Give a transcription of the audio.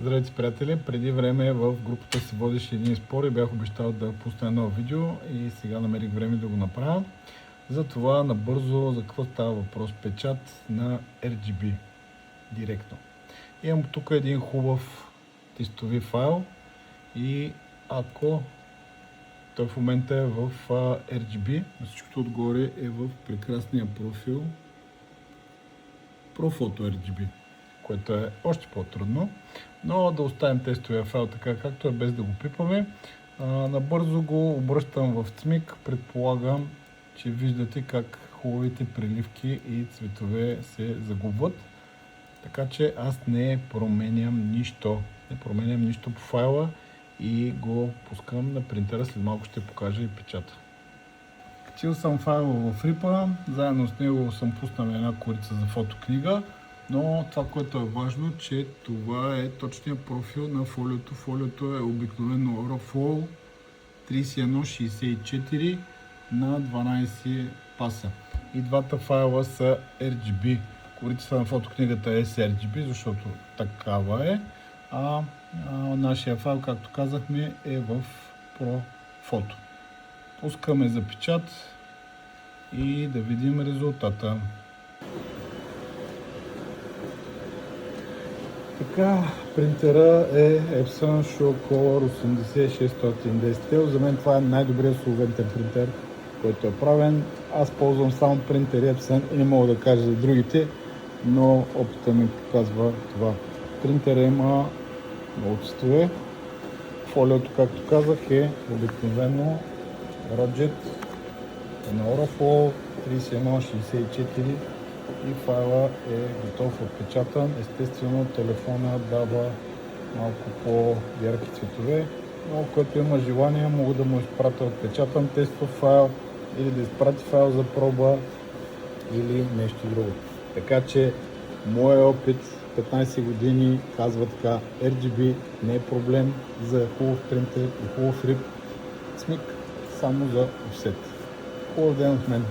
Здравейте, приятели! Преди време в групата си водеше един спор и бях обещал да пусна едно видео и сега намерих време да го направя. Затова набързо за какво става въпрос? Печат на RGB директно. Имам тук един хубав тестови файл и ако той в момента е в RGB, всичкото отгоре е в прекрасния профил ProPhoto RGB, което е още по-трудно, но да оставим тестовия файл така както е, без да го пипаме. Набързо го обръщам в цмик, предполагам, че виждате как хубавите приливки и цветове се загубват, така че аз не променям нищо по файла и го пускам на принтера. След малко ще покажа и печата. Качил съм файла в рипа, заедно с него съм пуснал една корица за фотокнига, но това, което е важно, че това е точният профил на фолиото. Фолиото е обикновено Auroflow 3164 на 12 паса. И двата файла са RGB. Корицата на фотокнигата е sRGB, защото такава е, а нашия файл, както казахме, е в ProPhoto. Пускаме за печат и да видим резултата. Така, принтера е Epson ShowColor 80610L. За мен това е най-добрият солвентен принтер, който е правен. Аз ползвам само принтери Epson и не мога да кажа за другите, но опита ми показва това. Принтера има много цветове. Фолиото, както казах, е обикновено Rojet на Auroflow 3164 и файла е готов отпечатан. Естествено телефона дава малко по-ярки цветове, но който има желание, мога да му изпратя отпечатан тестов файл или да изпрати файл за проба или нещо друго. Така че моят опит 15 години казва така: RGB не е проблем за хубав принтер и хубав рип. Цмик само за офсет. Хубав ден от мен!